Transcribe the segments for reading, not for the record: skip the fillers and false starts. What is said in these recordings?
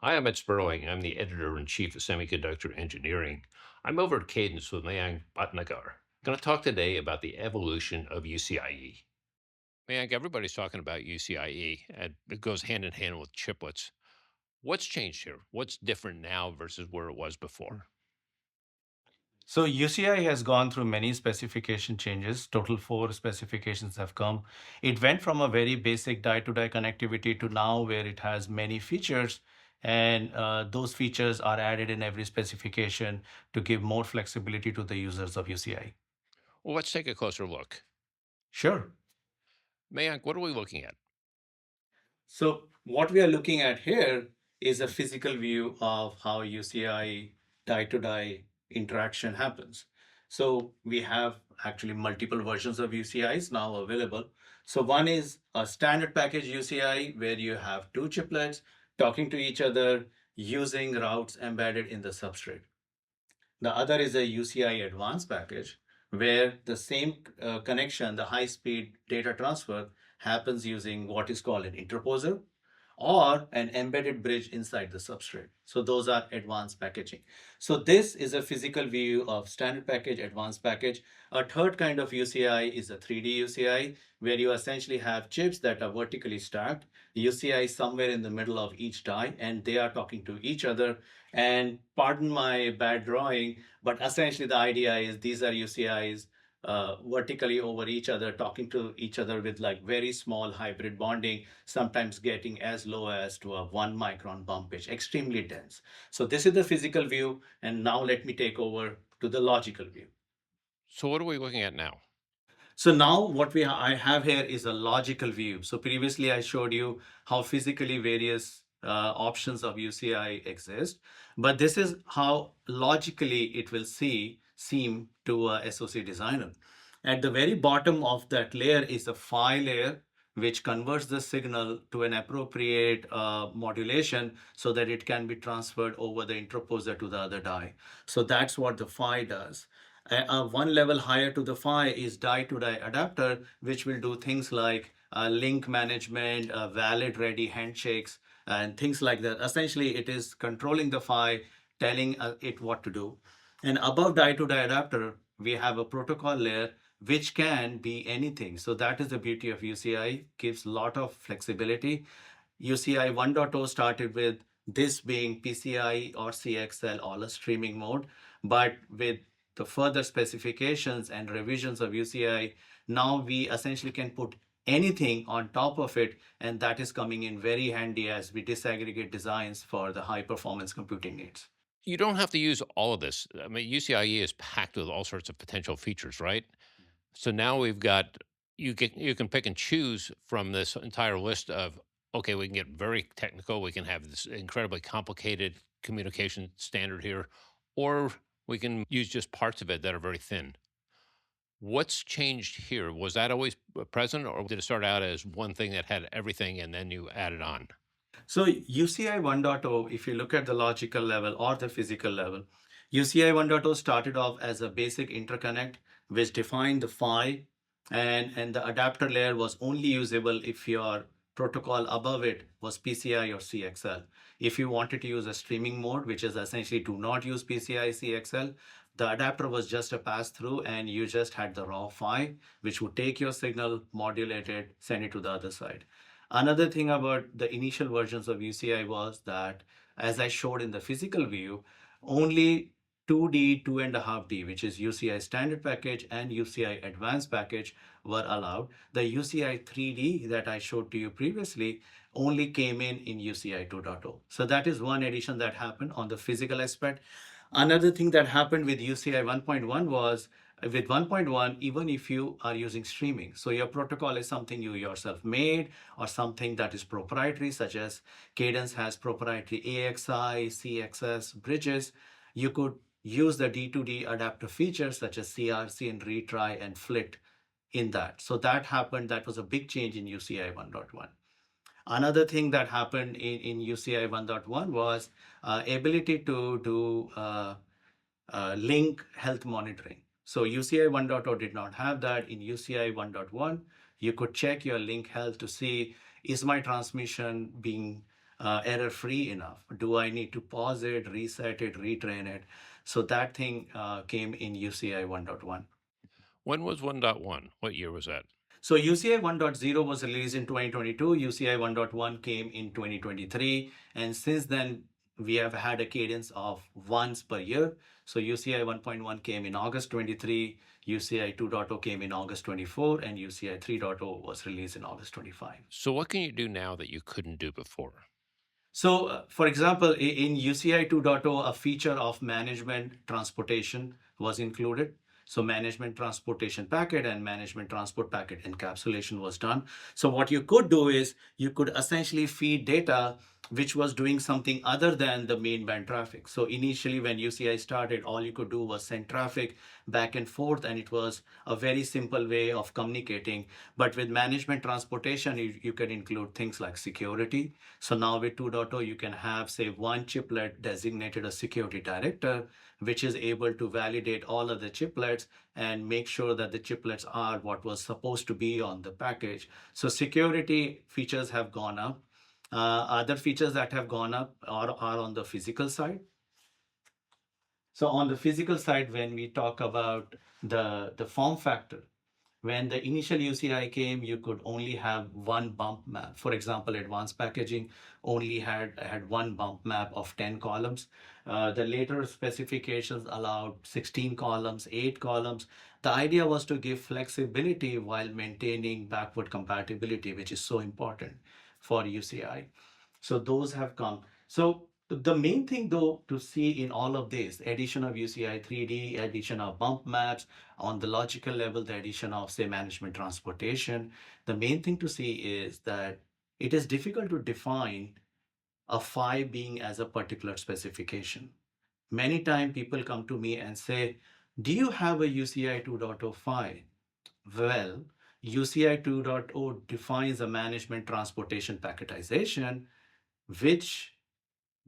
Hi, I'm Ed Sperling. I'm the editor-in-chief of Semiconductor Engineering. I'm over at Cadence with Mayank Bhatnagar. I'm going to talk today about the evolution of UCIe. Mayank, everybody's talking about UCIe, and it goes hand in hand with chiplets. What's changed here? What's different now versus where it was before? So UCI has gone through many specification changes. Total four specifications have come. It went from a very basic die-to-die connectivity to now where it has many features, and those features are added in every specification to give more flexibility to the users of UCI. Well, let's take a closer look. Sure. Mayank, what are we looking at? So what we are looking at here is a physical view of how UCI die-to-die interaction happens. So we have actually multiple versions of UCIs now available. So one is a standard package UCI where you have two chiplets talking to each other using routes embedded in the substrate. The other is a UCI advanced package where the same connection, the high speed data transfer, happens using what is called an interposer or an embedded bridge inside the substrate. So those are advanced packaging. So this is a physical view of standard package, advanced package. A third kind of UCI is a 3D UCI, where you essentially have chips that are vertically stacked. UCI is somewhere in the middle of each die, and they are talking to each other. And pardon my bad drawing, but essentially the idea is these are UCIs vertically over each other, talking to each other with like very small hybrid bonding, sometimes getting as low as to a 1 micron bump pitch, extremely dense. So this is the physical view, and now let me take over to the logical view. So, what are we looking at now? So now what I have here is a logical view. So previously I showed you how physically various options of UCI exist, but this is how logically it will seem to a SoC designer. At the very bottom of that layer is a phi layer, which converts the signal to an appropriate modulation so that it can be transferred over the interposer to the other die. So that's what the phi does. One level higher to the phi is die-to-die adapter, which will do things like link management, valid ready handshakes, and things like that. Essentially, it is controlling the phi, telling it what to do. And above die-to-die adapter, we have a protocol layer which can be anything. So that is the beauty of UCI, gives a lot of flexibility. UCI 1.0 started with this being PCI or CXL, all a streaming mode, but with the further specifications and revisions of UCI, now we essentially can put anything on top of it, and that is coming in very handy as we disaggregate designs for the high performance computing needs. You don't have to use all of this. I mean, UCIe is packed with all sorts of potential features, right? So now we've got you can pick and choose from this entire list of okay, we can get very technical, we can have this incredibly complicated communication standard here, or we can use just parts of it that are very thin. What's changed here? Was that always present, or did it start out as one thing that had everything and then you added on? So UCI 1.0, if you look at the logical level or the physical level, UCI 1.0 started off as a basic interconnect which defined the phi, and the adapter layer was only usable if your protocol above it was PCI or CXL. If you wanted to use a streaming mode, which is essentially do not use PCI CXL, the adapter was just a pass through and you just had the raw phi, which would take your signal, modulate it, send it to the other side. Another thing about the initial versions of UCI was that, as I showed in the physical view, only 2D, 2.5D, which is UCI standard package and UCI advanced package, were allowed. The UCI 3D that I showed to you previously only came in UCI 2.0. So that is one addition that happened on the physical aspect. Another thing that happened with UCI 1.1 was with 1.1, even if you are using streaming, so your protocol is something you yourself made or something that is proprietary, such as Cadence has proprietary AXI, CXS bridges, you could use the D2D adapter features such as CRC and retry and flit in that. So that happened. That was a big change in UCI 1.1. Another thing that happened in UCI 1.1 was ability to do link health monitoring. So UCI 1.0 did not have that. In UCI 1.1, you could check your link health to see, is my transmission being error free enough? Do I need to pause it, reset it, retrain it? So that thing came in UCI 1.1. When was 1.1? What year was that? So UCI 1.0 was released in 2022. UCI 1.1 came in 2023. And since then, we have had a cadence of once per year. So UCI 1.1 came in August 23, UCI 2.0 came in August 24, and UCI 3.0 was released in August 25. So what can you do now that you couldn't do before? So, for example, in UCI 2.0, a feature of management transportation was included. So, management transportation packet and management transport packet encapsulation was done. So, what you could do is you could essentially feed data which was doing something other than the main band traffic. So, initially, when UCI started, all you could do was send traffic back and forth, and it was a very simple way of communicating. But with management transportation, you can include things like security. So now with 2.0, you can have, say, one chiplet designated a security director, which is able to validate all of the chiplets and make sure that the chiplets are what was supposed to be on the package. So security features have gone up. Other features that have gone up are on the physical side. So on the physical side, when we talk about the form factor, when the initial UCI came, you could only have one bump map. For example, advanced packaging only had one bump map of 10 columns. The later specifications allowed 16 columns, 8 columns. The idea was to give flexibility while maintaining backward compatibility, which is so important for UCI. So those have come. So the main thing though to see in all of this, addition of UCI 3D, addition of bump maps, on the logical level, the addition of say management transportation, the main thing to see is that it is difficult to define a phi being as a particular specification. Many times people come to me and say, do you have a UCI 2.0 phi? Well, UCI 2.0 defines a management transportation packetization, which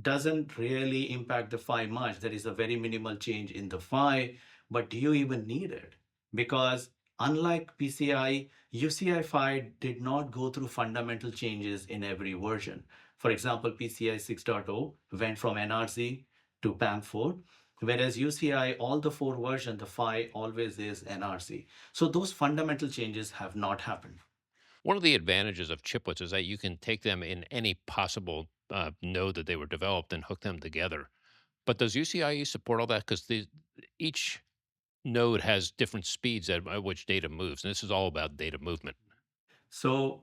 doesn't really impact the phi much. There is a very minimal change in the phi, but do you even need it? Because unlike PCI, UCI phi did not go through fundamental changes in every version. For example, PCI 6.0 went from NRZ to PAM4, whereas UCI, all the four versions, the phi always is NRZ. So those fundamental changes have not happened. One of the advantages of chiplets is that you can take them in any possible node that they were developed and hook them together. But does UCIe support all that? Because each node has different speeds at which data moves, and this is all about data movement. So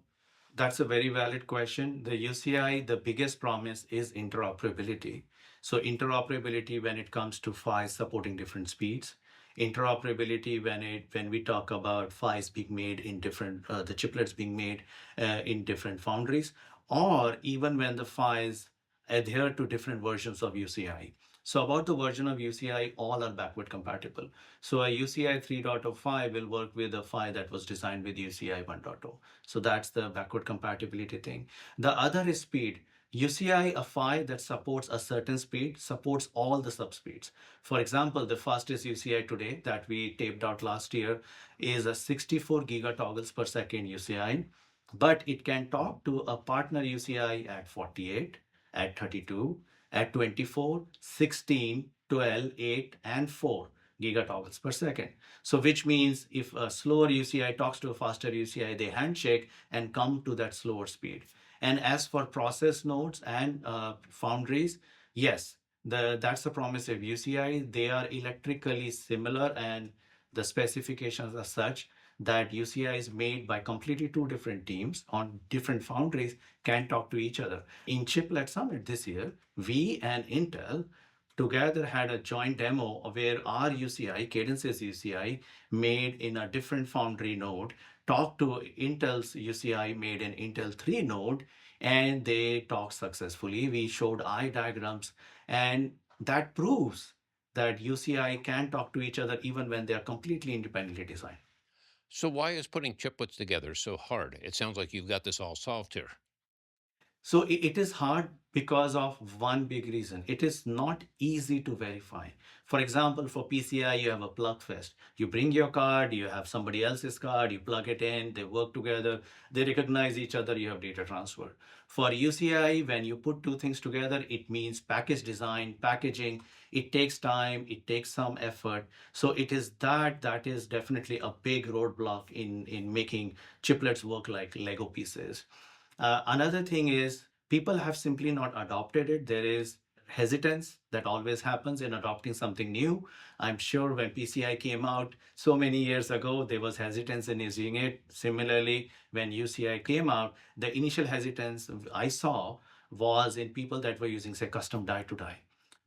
that's a very valid question. The UCI, the biggest promise is interoperability. So interoperability when it comes to PHYs supporting different speeds, interoperability when we talk about PHYs being made in different the chiplets being made in different foundries, or even when the PHYs adhere to different versions of UCI. So about the version of UCI, all are backward compatible. So a UCI 3.05 will work with a PHY that was designed with UCI 1.0. So that's the backward compatibility thing. The other is speed. UCI, a PHY that supports a certain speed, supports all the subspeeds. For example, the fastest UCI today that we taped out last year is a 64 gigatoggles per second UCI, but it can talk to a partner UCI at 48, at 32, at 24, 16, 12, 8, and 4 gigatoggles per second. So which means if a slower UCI talks to a faster UCI, they handshake and come to that slower speed. And as for process nodes and foundries, yes, that's the promise of UCI. They are electrically similar and the specifications are such that UCI is made by completely two different teams on different foundries can talk to each other. In Chiplet Summit this year, we and Intel together had a joint demo where our UCI, Cadence's UCI, made in a different foundry node, talked to Intel's UCI made in Intel 3 node, and they talked successfully. We showed eye diagrams, and that proves that UCI can talk to each other even when they are completely independently designed. So why is putting chiplets together so hard? It sounds like you've got this all solved here. So it is hard because of one big reason. It is not easy to verify. For example, for PCI, you have a plug fest. You bring your card, you have somebody else's card, you plug it in, they work together, they recognize each other, you have data transfer. For UCI, when you put two things together, it means package design, packaging. It takes time, it takes some effort. So it is that is definitely a big roadblock in making chiplets work like Lego pieces. Another thing is people have simply not adopted it. There is hesitance that always happens in adopting something new. I'm sure when PCI came out so many years ago, there was hesitance in using it. Similarly, when UCI came out, the initial hesitance I saw was in people that were using, say, custom die to die.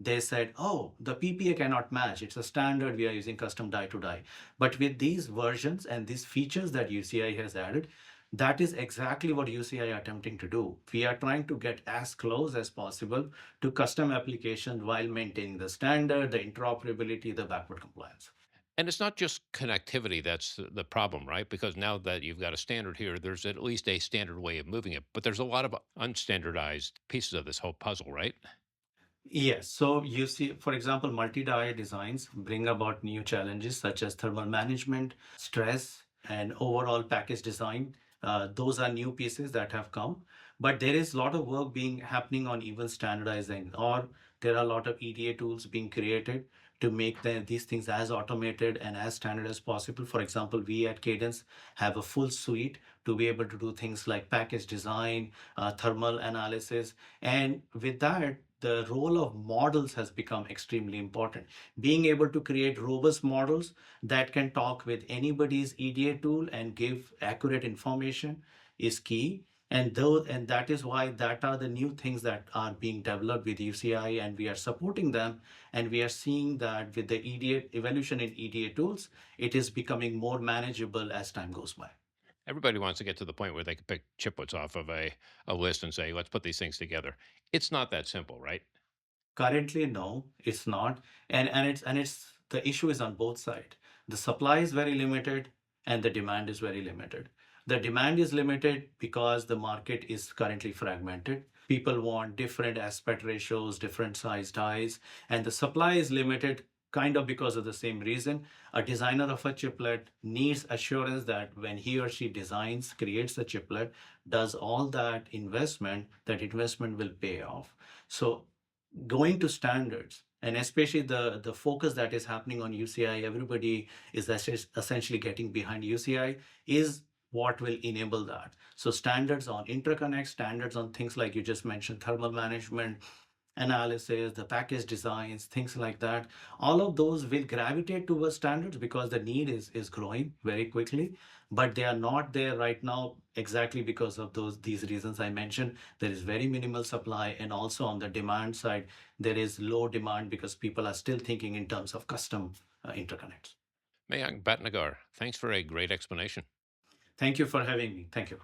They said, oh, the PPA cannot match. It's a standard. We are using custom die to die. But with these versions and these features that UCI has added, that is exactly what UCI are attempting to do. We are trying to get as close as possible to custom application while maintaining the standard, the interoperability, the backward compliance. And it's not just connectivity that's the problem, right? Because now that you've got a standard here, there's at least a standard way of moving it. But there's a lot of unstandardized pieces of this whole puzzle, right? Yes, so you see, for example, multi-die designs bring about new challenges such as thermal management, stress, and overall package design. Those are new pieces that have come, but there is a lot of work being happening on even standardizing, or there are a lot of EDA tools being created to make these things as automated and as standard as possible. For example, we at Cadence have a full suite to be able to do things like package design, thermal analysis, and with that, the role of models has become extremely important. Being able to create robust models that can talk with anybody's EDA tool and give accurate information is key. And that is why that are the new things that are being developed with UCI, and we are supporting them. And we are seeing that with the EDA evolution in EDA tools, it is becoming more manageable as time goes by. Everybody wants to get to the point where they can pick chiplets off of a list and say, let's put these things together. It's not that simple, right? Currently, no, it's not. And it's the issue is on both sides. The supply is very limited and the demand is very limited. The demand is limited because the market is currently fragmented. People want different aspect ratios, different size dies, and the supply is limited kind of because of the same reason. A designer of a chiplet needs assurance that when he or she designs, creates a chiplet, does all that investment will pay off. So going to standards, and especially the focus that is happening on UCI, everybody is essentially getting behind UCI, is what will enable that. So standards on interconnect, standards on things like you just mentioned, thermal management, analysis, the package designs, things like that. All of those will gravitate towards standards because the need is growing very quickly, but they are not there right now exactly because of these reasons I mentioned. There is very minimal supply, and also on the demand side, there is low demand because people are still thinking in terms of custom interconnects. Mayank Bhatnagar, thanks for a great explanation. Thank you for having me. Thank you.